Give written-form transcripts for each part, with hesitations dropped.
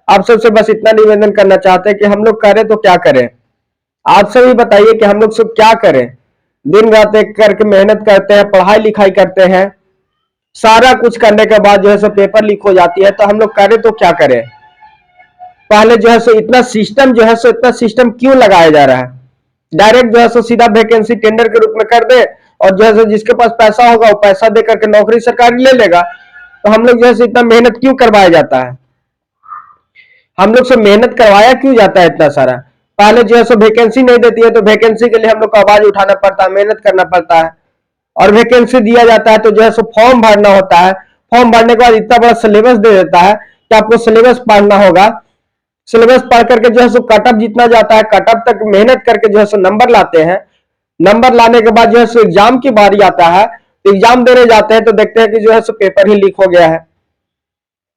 आप सबसे बस इतना निवेदन करना चाहते हैं कि हम लोग करें तो क्या करें। आप सभी बताइए कि हम लोग सब क्या करें। दिन रात एक करके मेहनत करते हैं, पढ़ाई लिखाई करते हैं, सारा कुछ करने के बाद जो है सो पेपर लीक हो जाती है, तो हम लोग करें तो क्या करें। पहले जो है सो इतना सिस्टम जो है सो इतना सिस्टम क्यों लगाया जा रहा है। डायरेक्ट जो है सो सीधा वैकेंसी टेंडर के रूप में कर दे, और जो है सो जिसके पास पैसा होगा वो पैसा दे करके नौकरी सरकारी ले लेगा। तो हम लोग जो है सो इतना मेहनत क्यों करवाया जाता है, हम लोग से मेहनत करवाया क्यों जाता है इतना सारा। पहले जो है सो वैकेंसी नहीं देती है, तो वैकेंसी के लिए हम लोग को आवाज उठाना पड़ता है, मेहनत करना पड़ता है। और वैकेंसी दिया जाता है तो जो है सो फॉर्म भरना होता है। फॉर्म भरने के बाद इतना बड़ा सिलेबस दे देता है कि आपको सिलेबस पढ़ना होगा। सिलेबस पढ़ करके जो है सो कटअप जितना जाता है, कटअप तक मेहनत करके जो है सो नंबर लाते हैं। नंबर लाने के बाद जो है सो एग्जाम की बारी आता है, तो एग्जाम देने जाते हैं तो देखते हैं कि जो है सो पेपर ही लीक हो गया है।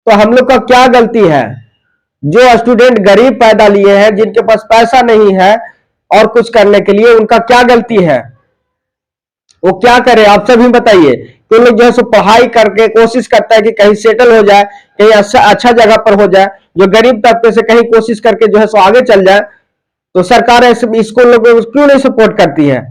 तो हम लोग का क्या गलती है। जो स्टूडेंट गरीब पैदा लिए हैं, जिनके पास पैसा नहीं है और कुछ करने के लिए, उनका क्या गलती है, वो क्या करे आप सभी बताइए। तो लोग जो है सो पढ़ाई करके कोशिश करता है कि कहीं सेटल हो जाए, कहीं अच्छा जगह पर हो जाए, जो गरीब तबके से कहीं कोशिश करके जो है सो आगे चल जाए। तो सरकार इसको लोगों को क्यों नहीं सपोर्ट करती है।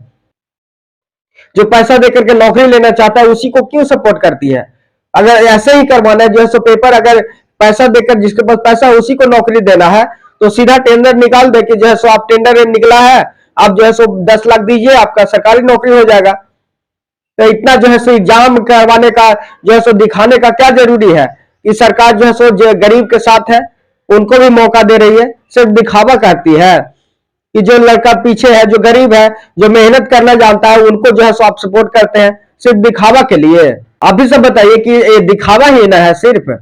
जो पैसा देकर के नौकरी लेना चाहता है उसी को क्यों सपोर्ट करती है। अगर ऐसे ही करवाना है जो है सो पेपर, अगर पैसा देकर जिसके पास पैसा है उसी को नौकरी देना है, तो सीधा टेंडर निकाल दे कि जो है सो आप टेंडर निकला है, आप जो है सो 10 लाख दीजिए, आपका सरकारी नौकरी हो जाएगा। तो इतना जो है सो एग्जाम करवाने का जो है सो दिखाने का क्या जरूरी है कि सरकार जो है सो जो गरीब के साथ है उनको भी मौका दे रही है। सिर्फ दिखावा करती है कि जो लड़का पीछे है, जो गरीब है, जो मेहनत करना जानता है, उनको जो है सो आप सपोर्ट करते हैं सिर्फ दिखावा के लिए। आप भी सब बताइए कि ये दिखावा ही ना है सिर्फ।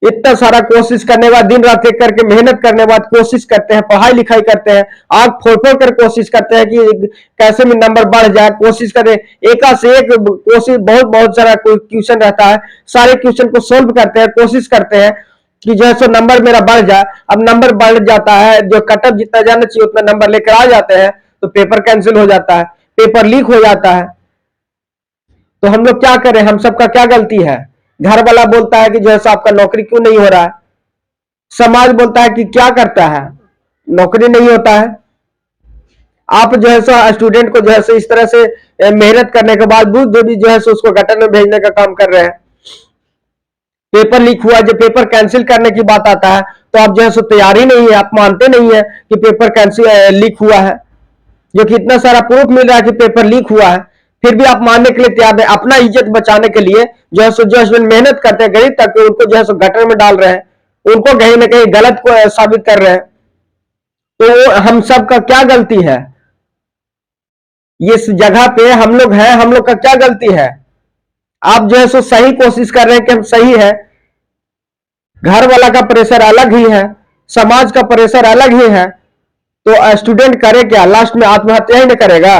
इतना सारा कोशिश करने के बाद, दिन रात एक करके मेहनत करने के बाद कोशिश करते हैं, पढ़ाई लिखाई करते हैं, आग फोड़ फोड़ कर कोशिश करते हैं कि कैसे भी नंबर बढ़ जाए, कोशिश करें। एक से एक कोशिश, बहुत बहुत सारा क्वेश्चन रहता है, सारे क्वेश्चन को सोल्व करते हैं, कोशिश करते हैं कि जो है सो नंबर मेरा बढ़ जाए। अब नंबर बढ़ जाता है, जो कटअप जितना जाना चाहिए उतना नंबर लेकर आ जाते हैं, तो पेपर कैंसिल हो जाता है, पेपर लीक हो जाता है। तो हम लोग क्या करें, हम सबका क्या गलती है। घर वाला बोलता है कि जो है सो आपका नौकरी क्यों नहीं हो रहा है, समाज बोलता है कि क्या करता है, नौकरी नहीं होता है। आप जो है सो स्टूडेंट को जो है सो इस तरह से मेहनत करने के बाद भी जो है सो उसको गटर में भेजने का काम कर रहे हैं। पेपर लीक हुआ, जब पेपर कैंसिल करने की बात आता है तो आप जो है सो तैयारी नहीं है, आप मानते नहीं है कि पेपर कैंसिल लीक हुआ है, जो कि इतना सारा प्रूफ मिल रहा है कि पेपर लीक हुआ है, फिर भी आप मानने के लिए तैयार है। अपना इज्जत बचाने के लिए जो है सो जो हस्बैंड मेहनत करते हैं गरीब तक, उनको जो है सो गटर में डाल रहे हैं, उनको कहीं ना कहीं गलत को साबित कर रहे हैं। तो हम सब का क्या गलती है, इस जगह पे हम लोग हैं, हम लोग का क्या गलती है। आप जो है सो सही कोशिश कर रहे हैं कि हम सही है, घर वाला का प्रेशर अलग ही है, समाज का प्रेशर अलग ही है, तो स्टूडेंट करे क्या, लास्ट में आत्महत्या ही नहीं करेगा।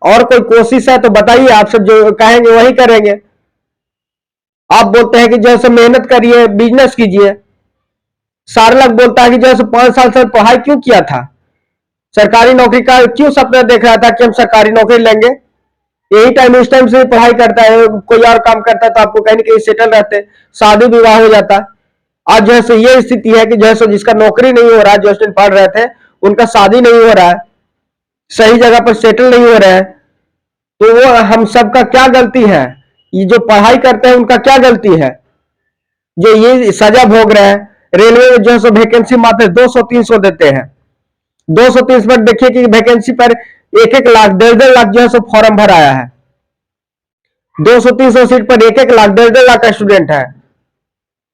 और कोई कोशिश है तो बताइए, आप सब जो कहेंगे वही करेंगे। आप बोलते हैं कि जैसे मेहनत करिए, बिजनेस कीजिए। सारलक बोलता है कि जैसे 5 साल से पढ़ाई क्यों किया था, सरकारी नौकरी का क्यों सपना देख रहा था कि हम सरकारी नौकरी लेंगे। यही टाइम उस टाइम से पढ़ाई करता है, कोई और काम करता है तो आपको कहीं ना कहीं सेटल रहते, शादी विवाह हो जाता। आज जैसे ये स्थिति है कि जैसे जिसका नौकरी नहीं हो रहा है, जो स्टूडेंट पढ़ रहे थे उनका शादी नहीं हो रहा है, सही जगह पर सेटल नहीं हो रहे हैं। तो वो हम सबका क्या गलती है, ये जो पढ़ाई करते हैं उनका क्या गलती है, जो ये सजा भोग रहे हैं। रेलवे में जो है सो वैकेंसी मात्र 200-300 देते हैं। 230 पर देखिए कि वैकेंसी पर 1-1 लाख 1.5 लाख जो है सो फॉर्म भर आया है। 200-300 सीट पर 1-1 लाख 1.5 लाख का स्टूडेंट है,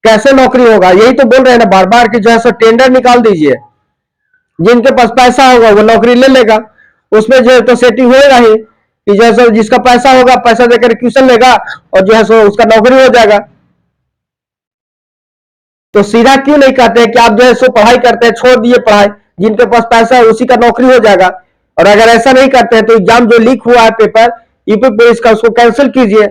कैसे नौकरी होगा। यही तो बोल रहे हैं ना बार बार कि जो है सो टेंडर निकाल दीजिए, जिनके पास पैसा होगा वो नौकरी ले लेगा, उसमें जो है तो सेटिंग होएगा ही कि जो है सो जिसका पैसा होगा पैसा देकर ट्यूशन लेगा और जो है सो उसका नौकरी हो जाएगा। तो सीधा क्यों नहीं कहते हैं कि आप जो है सो पढ़ाई करते हैं, छोड़ दिए पढ़ाई, जिनके पास पैसा है उसी का नौकरी हो जाएगा। और अगर ऐसा नहीं करते हैं तो एग्जाम जो लीक हुआ है पेपर यूपी पुलिस का, उसको कैंसिल कीजिए।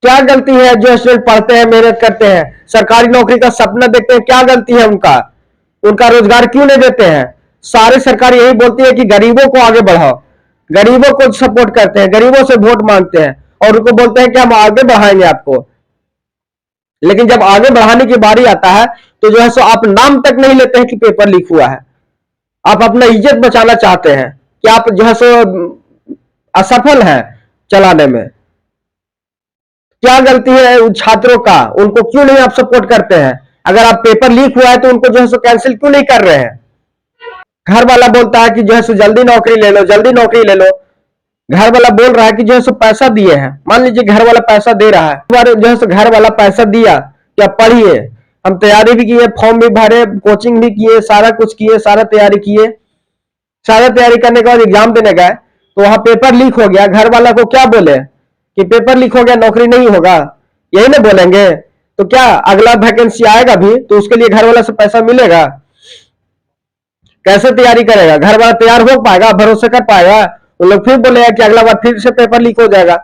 क्या गलती है जो स्टूडेंट पढ़ते हैं, मेहनत करते हैं, सरकारी नौकरी का सपना देखते हैं, क्या गलती है उनका, उनका रोजगार क्यों नहीं देते हैं। सारे सरकार यही बोलती है कि गरीबों को आगे बढ़ाओ, गरीबों को सपोर्ट करते हैं, गरीबों से वोट मांगते हैं और उनको बोलते हैं कि हम आगे बढ़ाएंगे आपको। लेकिन जब आगे बढ़ाने की बारी आता है तो जो है सो आप नाम तक नहीं लेते हैं कि पेपर लीक हुआ है। आप अपना इज्जत बचाना चाहते हैं कि आप जो है सो असफल हैं चलाने में। क्या गलती है उन छात्रों का, उनको क्यों नहीं आप सपोर्ट करते हैं? अगर आप पेपर लीक हुआ है तो उनको जो है सो कैंसिल क्यों नहीं कर रहे हैं? घर वाला बोलता है कि जो है सो जल्दी नौकरी ले लो, जल्दी नौकरी ले लो। घर वाला बोल रहा है कि जो है सो पैसा दिए हैं, मान लीजिए घर वाला पैसा दे रहा है, तुम्हारे जो है सो घर वाला पैसा दिया कि आप पढ़िए, हम तैयारी भी किए, फॉर्म भी भरे, कोचिंग भी किए, सारा कुछ किए, सारा तैयारी किए, सारा तैयारी करने के बाद एग्जाम देने गए तो वहां पेपर लीक हो गया। घर वाला को क्या बोले कि पेपर लीक हो गया, नौकरी नहीं होगा, यही ना बोलेंगे? तो क्या अगला वैकेंसी आएगा भी तो उसके लिए घर वाला से पैसा मिलेगा? कैसे तैयारी करेगा? घर वाला तैयार हो पाएगा, भरोसे कर पाएगा? वो लोग फिर बोलेगा कि अगला बार फिर से पेपर लीक हो जाएगा।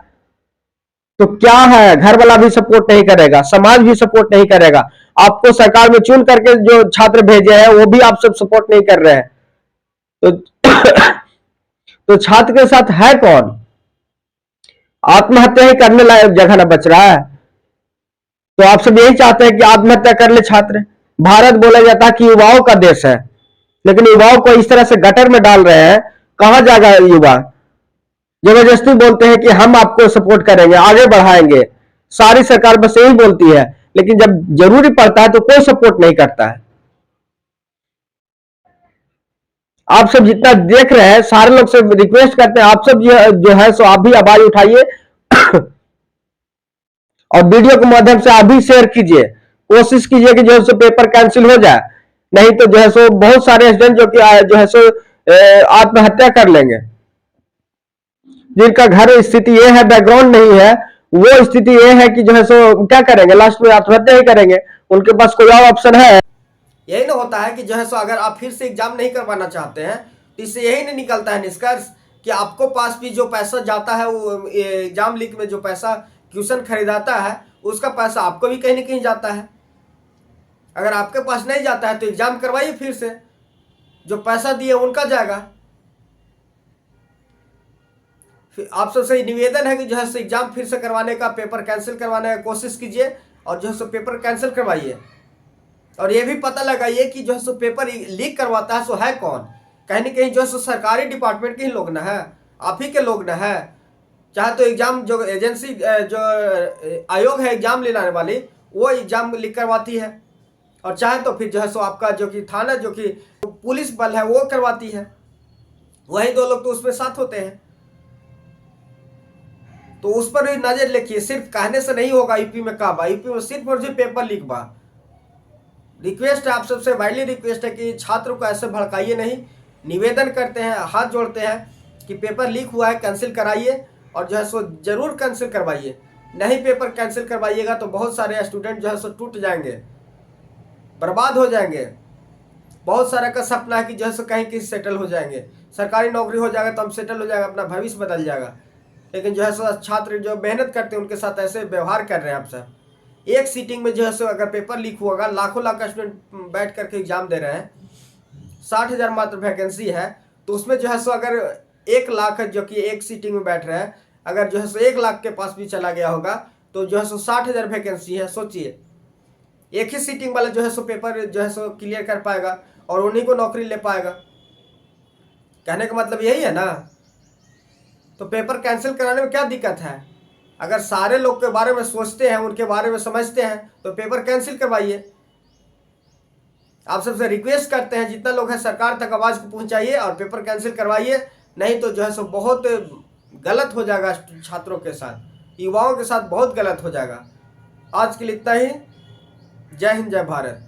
तो क्या है, घर वाला भी सपोर्ट नहीं करेगा, समाज भी सपोर्ट नहीं करेगा, आपको सरकार में चुन करके जो छात्र भेजे हैं वो भी आप सब सपोर्ट नहीं कर रहे हैं। तो तो छात्र के साथ है कौन? आत्महत्या ही करने लायक जगह ना बच रहा है। तो आप सब यही चाहते हैं कि आत्महत्या कर ले छात्र। भारत बोला जाता है कि युवाओं का देश है, लेकिन युवाओं को इस तरह से गटर में डाल रहे हैं, कहां जाएगा युवा? जबरदस्ती बोलते हैं कि हम आपको सपोर्ट करेंगे, आगे बढ़ाएंगे, सारी सरकार बस यही बोलती है, लेकिन जब जरूरी पड़ता है तो कोई सपोर्ट नहीं करता है। आप सब जितना देख रहे हैं, सारे लोग से रिक्वेस्ट करते हैं, आप सब जो है सो आप भी आवाज उठाइए और वीडियो के माध्यम से आप भी शेयर कीजिए, कोशिश कीजिए कि जो है सो पेपर कैंसिल हो जाए। नहीं तो जो है सो बहुत सारे स्टूडेंट जो है सो आत्महत्या कर लेंगे, जिनका घर स्थिति ये है, बैकग्राउंड नहीं है, वो स्थिति ये है कि जो है सो क्या करेंगे, लास्ट में आत्महत्या ही करेंगे, उनके पास कोई और ऑप्शन है? यही ना होता है कि जो है सो अगर आप फिर से एग्जाम नहीं करवाना चाहते हैं तो इससे यही नहीं निकलता है निष्कर्ष कि आपको पास भी जो पैसा जाता है, वो एग्जाम लीक में जो पैसा ट्यूशन खरीदाता है उसका पैसा आपको भी कहीं ना कहीं जाता है। अगर आपके पास नहीं जाता है तो एग्जाम करवाइए, फिर से जो पैसा दिए उनका जाएगा। आप सबसे निवेदन है कि जो है सो एग्जाम फिर से करवाने का, पेपर कैंसिल करवाने का कोशिश कीजिए और जो है सो पेपर कैंसिल करवाइए। और ये भी पता लगाइए कि जो है सो पेपर लीक करवाता है सो है कौन। कहीं ना कहीं जो है सो सरकारी डिपार्टमेंट के ही लोग ना है, आप ही के लोग ना है। चाहे तो एग्जाम जो एजेंसी, जो आयोग है एग्जाम लेने वाली, वो एग्जाम लीक करवाती है, और चाहे तो फिर जो है सो आपका जो कि थाना, जो कि पुलिस बल है, वो करवाती है। वही दो लोग तो उसमें साथ होते हैं। तो उस पर भी नजर रखिए, सिर्फ कहने से नहीं होगा। यूपी में का बा, यूपी में सिर्फ और सिर्फ पेपर लीक बा। रिक्वेस्ट है, आप सबसे वाइडली रिक्वेस्ट है कि छात्रों को ऐसे भड़काइए नहीं। निवेदन करते हैं, हाथ जोड़ते हैं कि पेपर लीक हुआ है, कैंसिल कराइए, और जो है सो जरूर कैंसिल करवाइए। नहीं पेपर कैंसिल करवाइएगा तो बहुत सारे स्टूडेंट जो है सो टूट जाएंगे, बर्बाद हो जाएंगे। बहुत सारा का सपना है कि जो है सो कहीं किसी सेटल हो जाएंगे, सरकारी नौकरी हो जाएगा तो हम सेटल हो जाएगा, अपना भविष्य बदल जाएगा। लेकिन जो है सो छात्र जो मेहनत करते हैं उनके साथ ऐसे व्यवहार कर रहे हैं आप सब। एक सीटिंग में जो है सो अगर पेपर लीक होगा, लाखों लाख स्टूडेंट बैठ करके एग्जाम दे रहे हैं, 60,000 मात्र वैकेंसी है, तो उसमें जो है सो अगर 1 लाख जो कि एक सीटिंग में बैठ रहे हैं, अगर जो है सो 1 लाख के पास भी चला गया होगा तो जो है सो 60,000 वैकेंसी है। सोचिए, एक ही सीटिंग वाला जो है सो पेपर जो है सो क्लियर कर पाएगा और उन्हीं को नौकरी ले पाएगा। कहने का मतलब यही है ना। तो पेपर कैंसिल कराने में क्या दिक्कत है? अगर सारे लोग के बारे में सोचते हैं, उनके बारे में समझते हैं, तो पेपर कैंसिल करवाइए। आप सबसे रिक्वेस्ट करते हैं, जितना लोग हैं सरकार तक आवाज को पहुंचाइए और पेपर कैंसिल करवाइए। नहीं तो जो है सो बहुत गलत हो जाएगा छात्रों के साथ, युवाओं के साथ बहुत गलत हो जाएगा। आज के लिए इतना ही। जय हिंद, जय भारत।